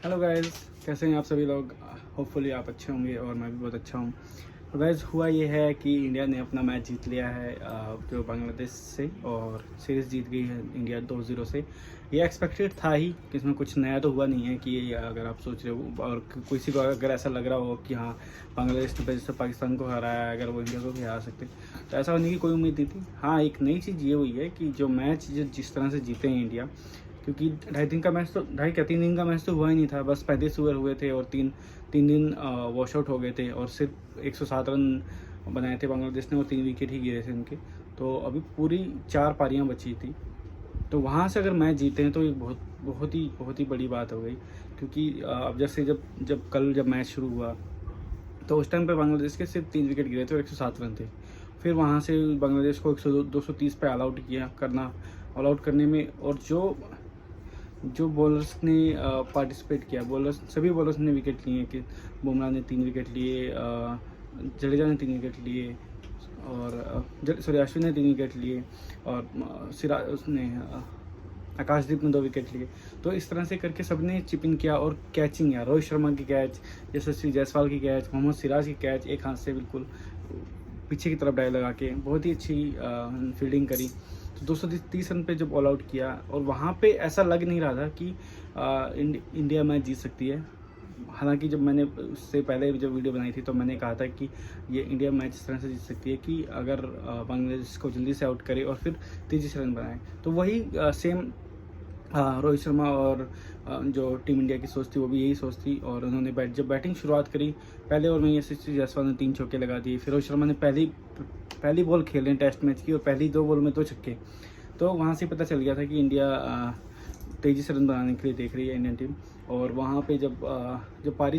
Hello guys, कैसे हैं आप सभी लोग। होपफुली आप अच्छे होंगे और मैं भी बहुत अच्छा हूँ। तो गाइस, हुआ ये है कि इंडिया ने अपना मैच जीत लिया है जो बांग्लादेश से, और सीरीज़ जीत गई है इंडिया 2-0 से। ये एक्सपेक्टेड था ही कि इसमें कुछ नया तो हुआ नहीं है कि ये, अगर आप सोच रहे हो और किसी को अगर ऐसा लग रहा हो कि हाँ बांग्लादेश ने जैसे पाकिस्तान को हराया, अगर वो इंडिया को भी हरा सकते, तो ऐसा होने की कोई उम्मीद नहीं थी। हाँ, एक नई चीज़ ये हुई है कि जो मैच जिस तरह से जीते हैं इंडिया, क्योंकि 2.5 दिन का मैच तो 2.5 या 3 दिन का मैच तो हुआ ही नहीं था। बस 35 ओवर हुए थे और तीन तीन दिन वॉश आउट हो गए थे और सिर्फ 107 रन बनाए थे बांग्लादेश ने और 3 विकेट ही गिरे थे उनके। तो अभी पूरी 4 पारियां बची थी। तो वहाँ से अगर मैच जीते हैं तो एक बहुत ही बड़ी बात हो गई। क्योंकि अब जैसे जब मैच शुरू हुआ तो उस टाइम पे बांग्लादेश के सिर्फ 3 विकेट गिरे थे और 107 रन थे। फिर वहाँ से बांग्लादेश को 230 पे ऑल आउट करने में, और जो बॉलर्स ने पार्टिसिपेट किया, बॉलर्स सभी बॉलर्स ने विकेट लिए कि बुमराह ने 3 विकेट लिए, जडेजा ने 3 विकेट लिए, और अश्विन ने 3 विकेट लिए, और सिराज उसने आकाशदीप ने 2 विकेट लिए। तो इस तरह से करके सबने चिप इन किया और कैचिंग किया। रोहित शर्मा की कैच, यशस्वी जायसवाल की कैच, मोहम्मद सिराज की कैच, एक हाथ से बिल्कुल पीछे की तरफ डाई लगा के बहुत ही अच्छी फील्डिंग करी। तो 230 रन पे जब ऑल आउट किया, और वहाँ पे ऐसा लग नहीं रहा था कि इंडिया मैच जीत सकती है। हालांकि जब मैंने उससे पहले जब वीडियो बनाई थी तो मैंने कहा था कि ये इंडिया मैच इस तरह से जीत सकती है कि अगर बांग्लादेश को जल्दी से आउट करे और फिर तेज़ी से रन बनाए। तो वही सेम रोहित शर्मा और जो टीम इंडिया की सोच थी वो भी यही सोच थी। और उन्होंने जब बैटिंग शुरुआत करी, पहले ओवर में यशस्वी जायसवाल ने 3 चौके लगा दिए। फिर रोहित शर्मा ने पहली बॉल खेल रहे हैं टेस्ट मैच की और पहली 2 बॉल में 2 छक्के। तो वहाँ से पता चल गया था कि इंडिया तेज़ी से रन बनाने के लिए देख रही है इंडियन टीम। और वहाँ पे जब पारी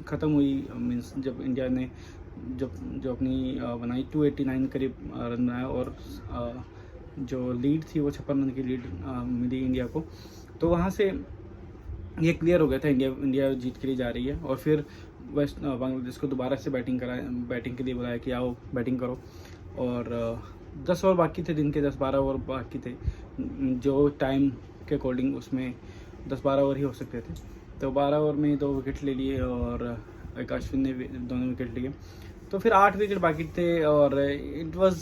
ख़त्म हुई, मीन्स जब इंडिया ने जो अपनी बनाई 289 करीब रन बनाया, और जो लीड थी वो 56 रन की लीड मिली इंडिया को। तो वहाँ से ये क्लियर हो गया था इंडिया जीत के लिए जा रही है। और फिर बांग्लादेश को दोबारा से बैटिंग के लिए बुलाया कि आओ बैटिंग करो। और 10 ओवर बाकी थे, दिन के 10-12 ओवर बाकी थे जो टाइम के अकॉर्डिंग, उसमें 10-12 ओवर ही हो सकते थे। तो 12 ओवर में 2 विकेट ले लिए और एक अश्विन ने दोनों विकेट लिए। तो फिर 8 विकेट बाकी थे और इट वाज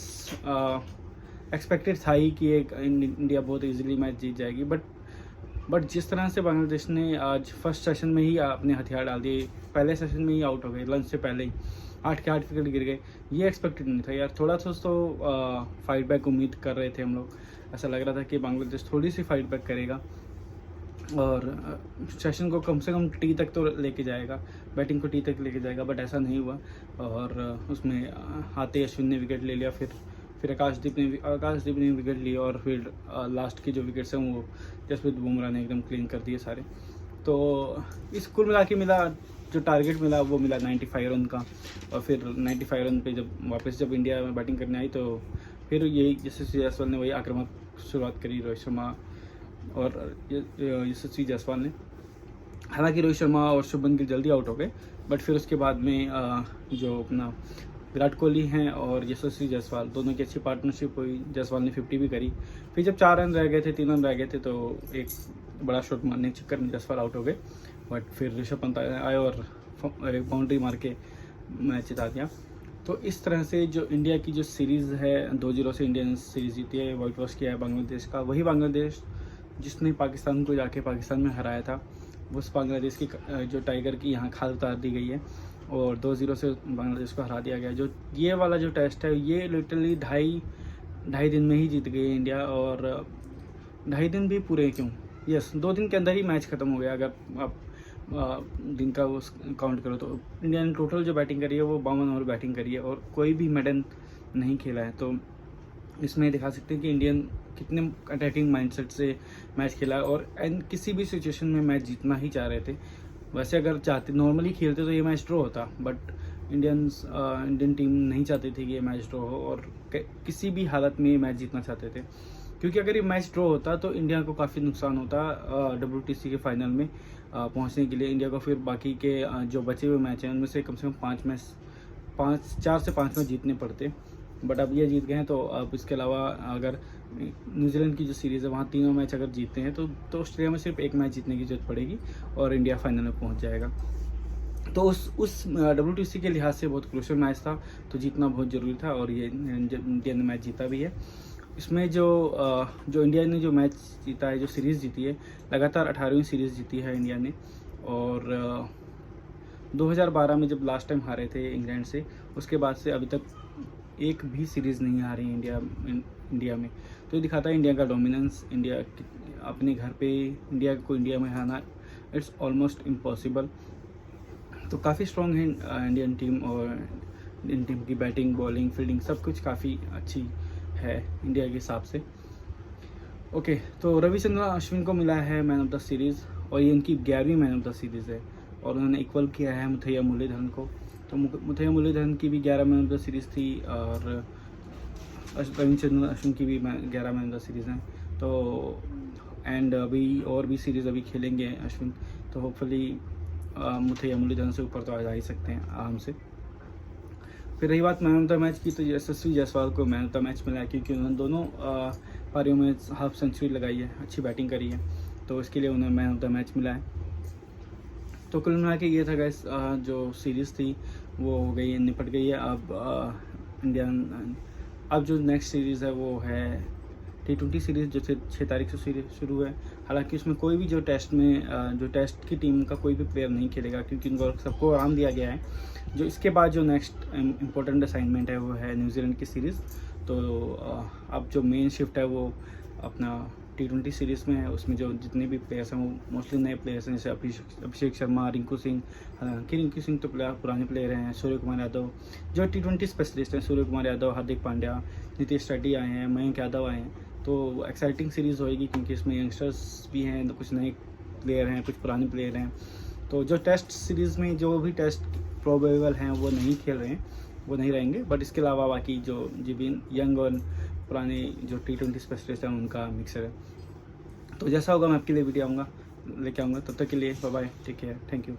एक्सपेक्टेड था ही कि इंडिया बहुत इजीली मैच जीत जाएगी। बट जिस तरह से बांग्लादेश ने आज फर्स्ट सेशन में ही अपने हथियार डाल दिए, पहले सेशन में ही आउट हो गए, लंच से पहले ही 8 के 8 विकेट गिर गए, ये एक्सपेक्टेड नहीं था यार। थोड़ा सा तो फाइट बैक उम्मीद कर रहे थे हम लोग। ऐसा लग रहा था कि बांग्लादेश थोड़ी सी फाइट बैक करेगा और सेशन को कम से कम टी तक तो लेके जाएगा, बैटिंग को टी तक लेके जाएगा। बट ऐसा नहीं हुआ और उसमें आते अश्विन ने विकेट ले लिया, फिर आकाशदीप ने विकेट लिया, और फिर लास्ट के जो विकेट्स हैं वो जसप्रीत बुमराह ने एकदम क्लीन कर दिए सारे। तो इस कुल मिला के जो टारगेट मिला वो मिला 95 रन का। और फिर 95 रन पे जब इंडिया में बैटिंग करने आई तो फिर यही यशस्वी जायसवाल ने वही आक्रामक शुरुआत करी, रोहित शर्मा और यशस्वी जायसवाल ने। हालांकि रोहित शर्मा और शुभमन गिल जल्दी आउट हो गए, बट फिर उसके बाद में जो अपना विराट कोहली हैं और यशस्वी जायसवाल दोनों की अच्छी पार्टनरशिप हुई। जायसवाल ने 50 भी करी। फिर जब 4 रन रह गए थे, 3 रन रह गए थे, तो एक बड़ा शॉट मारने के चक्कर में जायसवाल आउट हो गए। बट फिर ऋषभ पंत आए और एक बाउंड्री मार के मैच जिता दिया। तो इस तरह से जो इंडिया की जो सीरीज़ है 2-0 से इंडिया ने सीरीज़ जीती है, वाइट वॉश किया है बांग्लादेश का। वही बांग्लादेश जिसने पाकिस्तान को जाके पाकिस्तान में हराया था, उस बांग्लादेश की जो टाइगर की यहाँ खाल उतार दी गई है और 2-0 से बांग्लादेश को हरा दिया गया। जो ये वाला जो टेस्ट है ये लिटरली ढाई दिन में ही जीत गई इंडिया। और 2.5 दिन भी पूरे क्यों, 2 दिन के अंदर ही मैच ख़त्म हो गया। अगर आप दिन का वो काउंट करो तो इंडिया ने टोटल जो बैटिंग करी है वो 52 ओवर बैटिंग करी है और कोई भी मेडल नहीं खेला है। तो इसमें दिखा सकते हैं कि इंडियन कितने अटैकिंग माइंडसेट से मैच खेला है और किसी भी सिचुएशन में मैच जीतना ही चाह रहे थे। वैसे अगर चाहते नॉर्मली खेलते तो ये मैच ड्रॉ होता, बट इंडियन टीम नहीं चाहती थी कि ये मैच ड्रॉ हो और किसी भी हालत में ये मैच जीतना चाहते थे। क्योंकि अगर ये मैच ड्रॉ होता तो इंडिया को काफ़ी नुकसान होता WTC के फाइनल में पहुंचने के लिए। इंडिया को फिर बाकी के जो बचे हुए मैच हैं उनमें से कम 4 से 5 मैच जीतने पड़ते। बट अब ये जीत गए हैं, तो अब इसके अलावा अगर न्यूजीलैंड की जो सीरीज़ है वहाँ तीनों मैच अगर जीतते हैं तो ऑस्ट्रेलिया में सिर्फ एक मैच जीतने की जरूरत पड़ेगी और इंडिया फाइनल में पहुँच जाएगा। तो उस WTC के लिहाज से बहुत क्रूशियल मैच था, तो जीतना बहुत ज़रूरी था और ये इंडिया ने मैच जीता भी है। इसमें जो इंडिया ने जो मैच जीता है, जो सीरीज़ जीती है, लगातार 18वीं सीरीज़ जीती है इंडिया ने। और 2012 में जब लास्ट टाइम हारे थे इंग्लैंड से, उसके बाद से अभी तक एक भी सीरीज़ नहीं हारी इंडिया में। तो ये दिखाता है इंडिया का डोमिनेंस। इंडिया अपने घर पे इंडिया को इंडिया में हराना इट्स ऑलमोस्ट इम्पॉसिबल। तो काफ़ी स्ट्रॉन्ग है इंडियन टीम, और इंडियन टीम की बैटिंग, बॉलिंग, फील्डिंग सब कुछ काफ़ी अच्छी है इंडिया के हिसाब से। ओके, तो रविचंद्रन अश्विन को मिला है मैन ऑफ द सीरीज़, और ये इनकी 11वीं मैन ऑफ द सीरीज़ है, और उन्होंने इक्वल किया है मुथैया मुरलीधरन को। तो मुथैया मुरलीधरन की भी 11 मैन ऑफ द सीरीज़ थी, और रविचंद्रन अश्विन की भी 11 मैन ऑफ द सीरीज़ हैं। तो एंड अभी और भी सीरीज़ अभी खेलेंगे अश्विन, तो होपफुली मुथैया मुरलीधरन से ऊपर तो आ ही सकते हैं आराम से। फिर रही बात मैन ऑफ द मैच की, तो यशस्वी जायसवाल को मैन ऑफ द मैच मिला है, क्योंकि उन्होंने दोनों पारियों में हाफ सेंचुरी लगाई है, अच्छी बैटिंग करी है, तो इसके लिए उन्हें मैन ऑफ द मैच मिला है। तो कुल मिला के ये था गाइस, जो सीरीज़ थी वो हो गई, निपट गई है। अब जो नेक्स्ट सीरीज़ है वो है T20 सीरीज़, जो 6 तारीख से शुरू है। हालांकि उसमें कोई भी जो टेस्ट की टीम का कोई भी प्लेयर नहीं खेलेगा, क्योंकि उनको सबको आराम दिया गया है। जो इसके बाद जो नेक्स्ट इम्पोर्टेंट असाइनमेंट है वो है न्यूजीलैंड की सीरीज़। तो अब जो मेन शिफ्ट है वो अपना T20 सीरीज़ में है। उसमें जो जितने भी प्लेयर्स हैं वो मोस्टली नए प्लेयर्स हैं, जैसे अभिषेक शर्मा, रिंकू सिंह। हालांकि रिंकू सिंह तो पुराने प्लेयर हैं। सूर्य कुमार यादव जो T20 स्पेशलिस्ट हैं, सूर्य कुमार यादव, हार्दिक पांड्या, नीतीश रेड्डी आए हैं, मयंक यादव आए हैं। तो एक्साइटिंग सीरीज़ होएगी, क्योंकि इसमें यंगस्टर्स भी हैं, कुछ नए प्लेयर हैं, कुछ पुराने प्लेयर हैं। तो जो टेस्ट सीरीज़ में जो भी टेस्ट प्रोबेबल हैं वो नहीं खेल रहे हैं, वो नहीं रहेंगे। बट इसके अलावा बाकी जो भी यंग और पुराने जो T20 स्पेशलिस्ट हैं उनका मिक्सर है। तो जैसा होगा मैं आपके लिए वीडियो लेके आऊँगा। तब तक के लिए bye bye, take care, thank you.